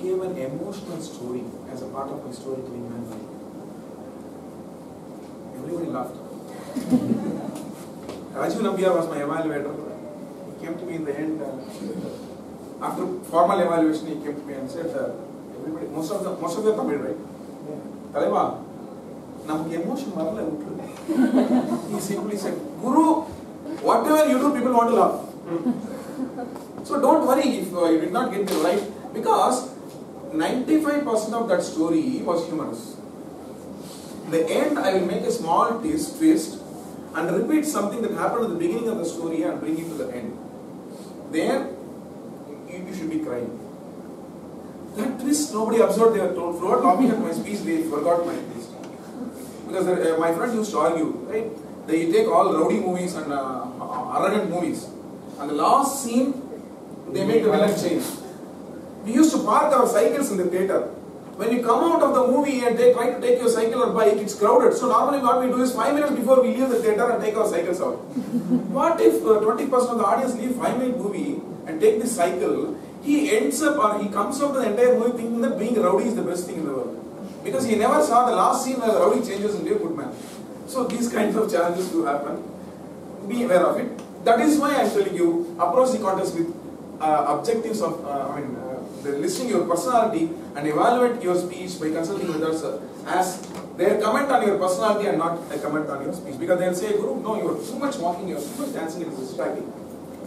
gave an emotional story as a part of my storytelling manual. Everybody laughed. Rajiv Nambiar was my evaluator. He came to me in the end. After formal evaluation, he came to me and said, everybody, most of them Tamil, right? Talaiva, namak emotion varala utlu. He simply said, Guru, whatever you do, people want to laugh. So don't worry if you did not get it right, because 95% of that story was humorous. In the end, I will make a small twist and repeat something that happened at the beginning of the story and bring it to the end. There, you should be crying. That twist, nobody observed. They were told, throughout laughing at my speech, they forgot my twist. Because my friend used to argue, right? They take all rowdy movies and arrogant movies, and the last scene, they make the villain change. We used to park our cycles in the theatre. When you come out of the movie and they try to take your cycle or bike, it's crowded. So normally what we do is 5 minutes before we leave the theatre and take our cycles out. What if 20% of the audience leave 5-minute movie and take this cycle? He ends up, or he comes out of the entire movie thinking that being rowdy is the best thing in the world. Because he never saw the last scene where the rowdy changes into a good man. So these kinds of challenges do happen. Be aware of it. That is why I am telling you, approach the contest with objectives of, listing your personality and evaluate your speech by consulting with us as their comment on your personality and not a comment on your speech. Because they will say, Guru, no, you are too much walking, you are too much dancing, it is distracting.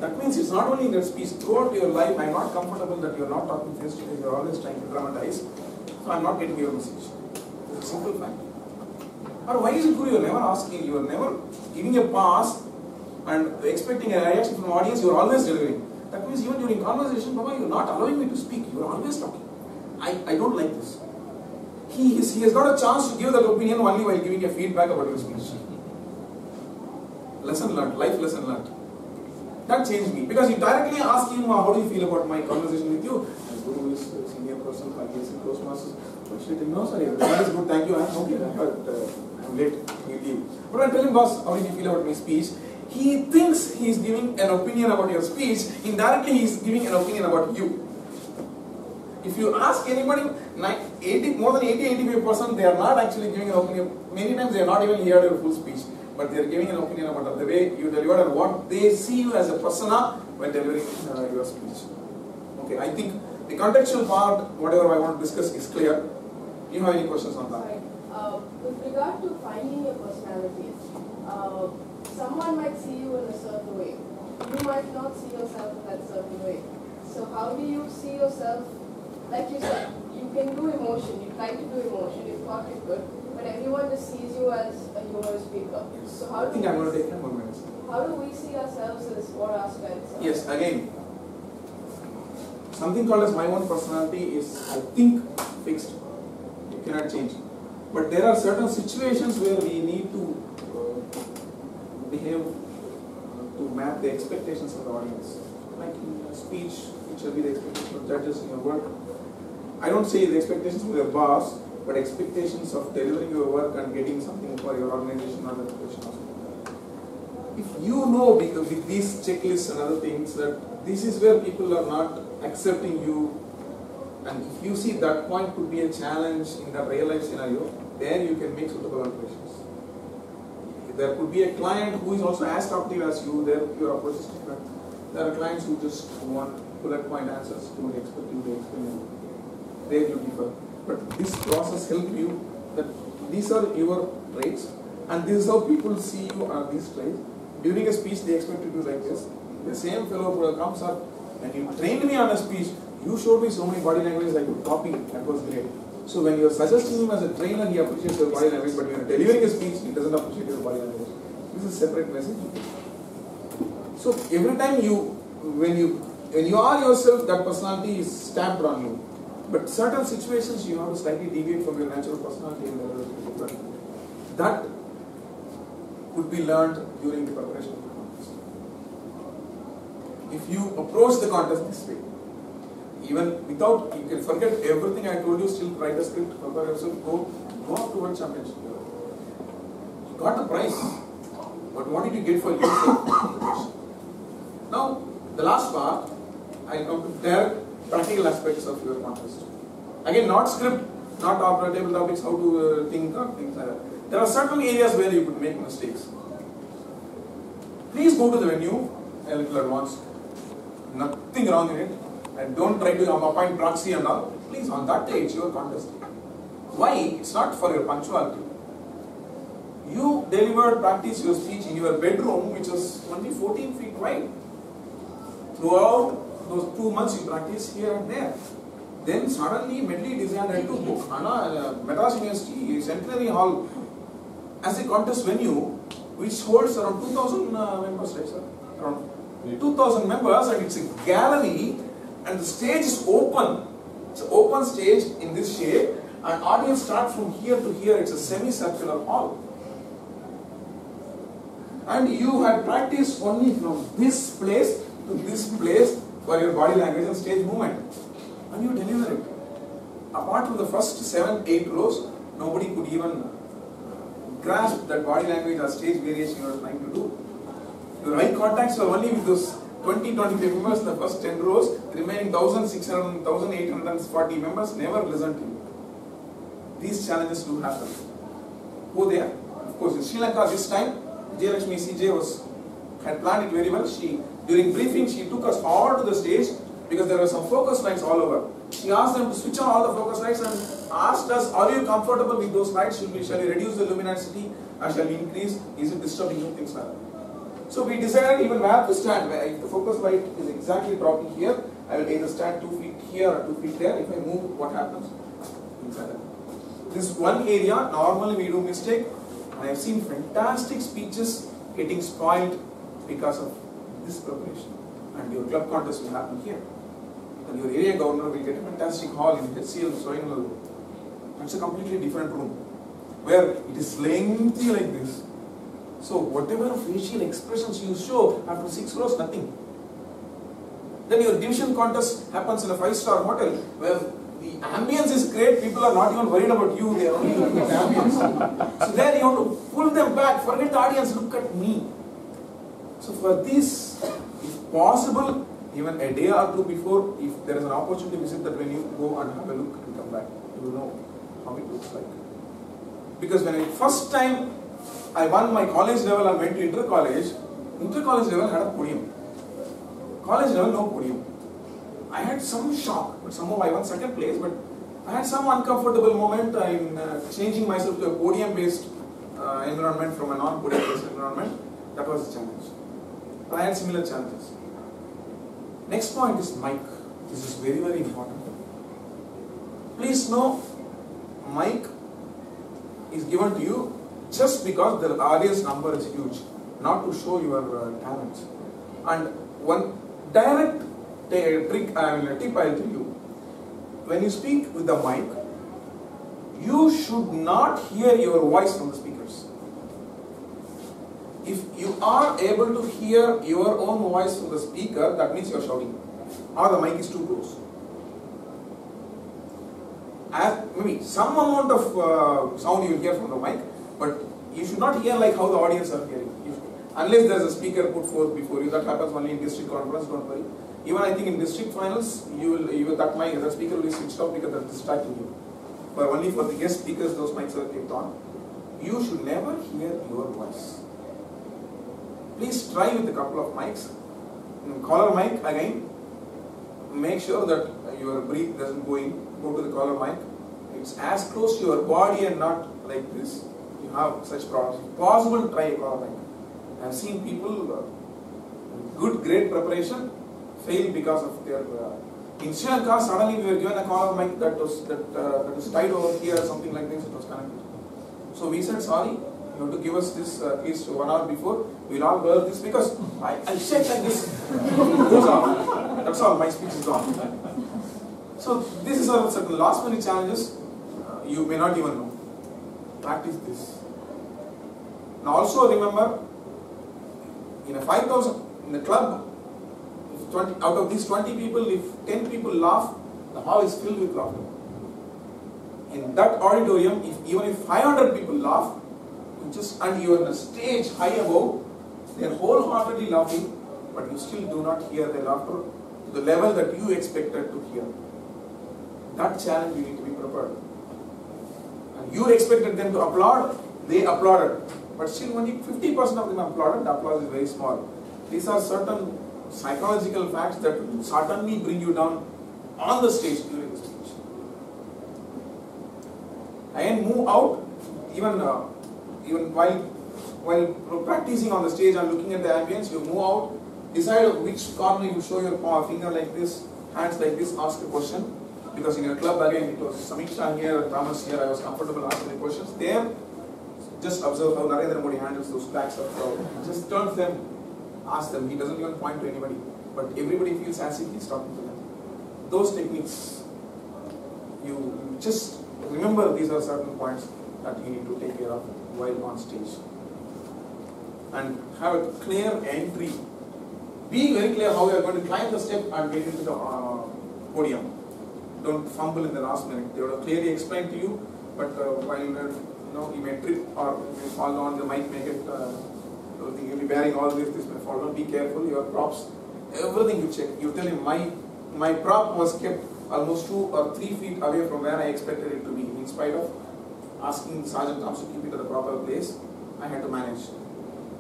That means it's not only in your speech, throughout your life, I am not comfortable that you are not talking face to face, you are always trying to dramatize. So I am not getting your message. It's a simple fact. Or why is it, Guru, you are never asking, you are never giving a pass and expecting a reaction from the audience, you are always delivering. That means even during conversation, Baba, you are not allowing me to speak, you are always talking. I don't like this. He has got a chance to give that opinion only while giving a feedback about your speech. Lesson learned, life lesson learned. That changed me. Because you directly ask him, how do you feel about my conversation with you? As Guru is a senior person, 5 years in Toastmasters. No, sorry, everything is good, thank you, I'm okay, but I'm late, you leave. But I tell him, boss, how did you feel about my speech? He thinks he is giving an opinion about your speech, indirectly he is giving an opinion about you. If you ask anybody, more than 80-85%, they are not actually giving an opinion. Many times they are not even heard your full speech, but they are giving an opinion about the way you deliver and what they see you as a persona when delivering your speech. Okay, I think the contextual part, whatever I want to discuss, is clear. Do you have any questions on that? Right. With regard to finding your personality, someone might see you in a certain way. You might not see yourself in that certain way. So how do you see yourself? Like you said, you can do emotion, you try to do emotion, you thought you could, but everyone just sees you as a humorous speaker. Yes. So how do I think I'm going to take 10 more minutes. How do we see ourselves as what our strengths are? Yes, again, something called as my own personality is, I think, fixed. You cannot change. But there are certain situations where we need to behave to map the expectations of the audience. Like in speech, which will be the expectations of judges in your work. I don't say the expectations of your boss, but expectations of delivering your work and getting something for your organization or the profession. If you know with these checklists and other things that this is where people are not accepting you, and if you see that point could be a challenge in that real life scenario, then you can make suitable alterations. There could be a client who is also as talkative as you, your approach is different. There are clients who just want bullet point answers, don't expect you to explain. There you differ. But this process helps you that these are your traits and this is how people see you on these traits. During a speech they expect you to do like this. The same fellow who comes up and you trained me on a speech, you showed me so many body languages I could copy, that was great. So when you are suggesting him as a trainer, he appreciates your body language, but when you are delivering a speech, he doesn't appreciate your body language. This is a separate message. So every time when you are yourself, that personality is stamped on you. But certain situations you have to slightly deviate from your natural personality and that could be learned during the preparation of the contest. If you approach the contest this way, even without, you can forget everything I told you, still write the script, prepare yourself, go up to World Championship. You got the prize, but what did you get for yourself? Now, the last part, I come to Derek. practical aspects of your contest. Again, not script, not table topics, how to think or things like that. There are certain areas where you could make mistakes. Please go to the venue a little advanced. Nothing wrong in it. And don't try to appoint proxy and all. Please, on that day, it's your contest. Why? It's not for your punctuality. You delivered, practice your speech in your bedroom, which was only 14 feet wide. Throughout those 2 months, you practice here and there. Then suddenly, medley decided to book Madras University Centenary Hall as a contest venue, which holds around 2,000 members, right, sir? Around 2,000 members, and it's a gallery, and the stage is open. It's an open stage in this shape, and audience starts from here to here. It's a semicircular hall. And you had practiced only from this place to this place for your body language and stage movement. And you deliver it. Apart from the first 7-8 rows, nobody could even grasp that body language or stage variation you were trying to do. Your eye contacts were only with those 20-25 members in the first 10 rows, the remaining 1,600, 1,840 members never listened to you. These challenges do happen. Go there. Of course, in Sri Lanka this time, Jayalakshmi CJ had planned it very well. During briefing, she took us all to the stage because there were some focus lights all over. She asked them to switch on all the focus lights and asked us, are you comfortable with those lights? Shall we reduce the luminosity or shall we increase? Is it disturbing you? Things like that. So we decided even where to stand. If the focus light is exactly dropping here, I will either stand 2 feet here or 2 feet there. If I move, what happens? Things like that. This one area, normally we do mistake. I have seen fantastic speeches getting spoiled because of this preparation. And your club contest will happen here. And your area governor will get a fantastic hall in HCL Soinal. It's a completely different room where it is lengthy like this. So whatever facial expressions you show after 6 rows, nothing. Then your division contest happens in a 5-star hotel where the ambience is great, people are not even worried about you, they are only looking at the ambience. So there you have to pull them back, forget the audience, look at me. So for this, if possible, even a day or two before, if there is an opportunity to visit that venue, go and have a look and come back. You will know how it looks like. Because when first time I won my college level and went to inter-college level had a podium. College level, no podium. I had some shock, but somehow I won second place, but I had some uncomfortable moment in changing myself to a podium-based environment from a non-podium-based environment. That was a challenge. But I had similar challenges. Next point is mic. This is very, very important. Please know, mic is given to you just because the audience number is huge, not to show your talents. And one direct tip I'll tell you. When you speak with the mic, you should not hear your voice from the speakers. If you are able to hear your own voice from the speaker, that means you are shouting, or the mic is too close. Maybe some amount of sound you will hear from the mic, but you should not hear like how the audience are hearing. Unless there is a speaker put forth before you, that happens only in district conference, don't worry. Even I think in district finals, that speaker will be switched off because that's distracting you. But only for the guest speakers, those mics are kept on. You should never hear your voice. Please try with a couple of mics. Collar mic again. Make sure that your breath doesn't go in. Go to the collar mic. It's as close to your body and not like this. You have such problems. If possible, try a collar mic. I've seen people good, great preparation fail because of their. In Sri Lanka, suddenly we were given a collar mic that was tied over here, something like this. It was connected. So we said sorry. You have to give us this at least 1 hour before. We'll all wear this because I'll shake like this. It goes off. That's all. My speech is gone. So this is a certain last minute challenges. You may not even know. Practice this. Now also remember, in a 5,000 in the club, if 20 out of these 20 people, if 10 people laugh, the hall is filled with laughter. In that auditorium, even if 500 people laugh, and you are on a stage high above, they are wholeheartedly laughing, but you still do not hear their laughter. to the level that you expected to hear. That challenge you need to be prepared. And you expected them to applaud, they applauded. But still only 50% of them applauded, the applause is very small. These are certain psychological facts that will certainly bring you down on the stage during the speech. And move out, even while practicing on the stage and looking at the ambience, you move out, decide which corner you show your finger like this, hands like this, ask a question. Because in your club again, it was Samiksha here and Thomas here, I was comfortable asking the questions. There, just observe how Narendra Modi handles those stacks of crowd. Just turns them, ask them. He doesn't even point to anybody, but everybody feels as if he's talking to them. Those techniques, you just remember these are certain points that you need to take care of while on stage. And have a clear entry. Be very clear how you are going to climb the step and get into the podium. Don't fumble in the last minute. They would have clearly explained to you, but while you may trip or you may fall down, the mic may get, you'll be bearing all this may fall down. Be careful, your props, everything you check. You tell him, my prop was kept almost 2 or 3 feet away from where I expected it to be. In spite of asking Sergeant Thomas to keep it at the proper place, I had to manage.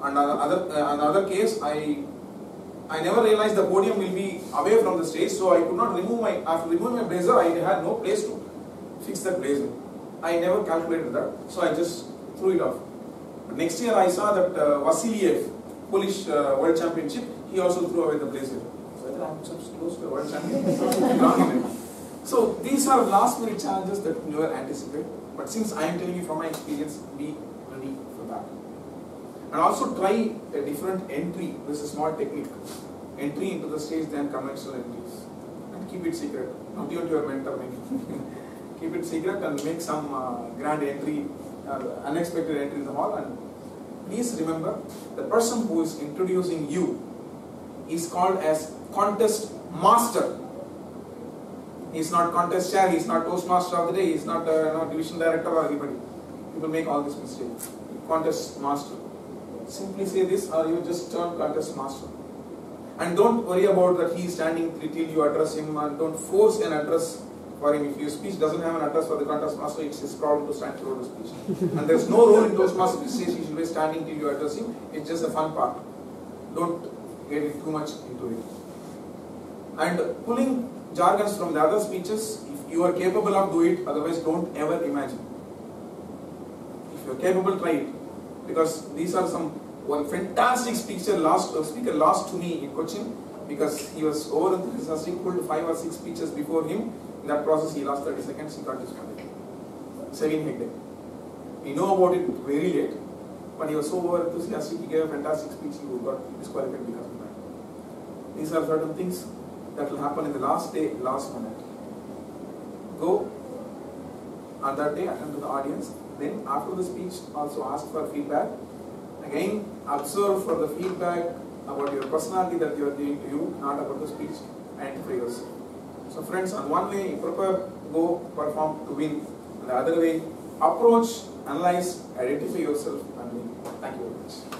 And another case, I never realized the podium will be away from the stage, so I could not remove after removing my blazer, I had no place to fix that blazer. I never calculated that, so I just threw it off. But next year I saw that Vasiliev, Polish World Championship, he also threw away the blazer. So I thought, I'm so close to the World Champion. So these are last minute challenges that you never anticipate, but since I am telling you from my experience, be ready for that. And also try a different entry. This is a small technique. Entry into the stage than conventional entries. And keep it secret. Not even to your mentor maybe. Keep it secret and make some grand entry, unexpected entry in the hall. And please remember, the person who is introducing you is called as contest master. He is not contest chair, he is not toastmaster of the day, he is not division director or anybody. People make all these mistakes. Contest master. Simply say this, or you just turn contest master. And don't worry about that he is standing till you address him, and don't force an address for him. If your speech doesn't have an address for the contest master, it's his problem to stand throughout the speech. And there's no rule in Toastmasters which says he should be standing till you address him. It's just a fun part. Don't get too much into it. And pulling jargons from the other speeches, if you are capable of doing it, otherwise don't ever imagine. If you are capable, try it. Because these are one fantastic speaker lost to me in Cochin, because he was over enthusiastic, pulled 5 or 6 speeches before him. In that process he lost 30 seconds, he got disqualified. Sevin Hegde. We know about it very late, but he was so over enthusiastic, he gave a fantastic speech, he got disqualified because of that. These are certain things that will happen in the last day, last minute. Go on that day, attend to the audience. Then after the speech, also ask for feedback. Again, observe for the feedback about your personality that you are giving to you, not about the speech, and for yourself. So friends, on one way, prepare, go, perform to win. On the other way, approach, analyze, identify yourself and win. Thank you very much.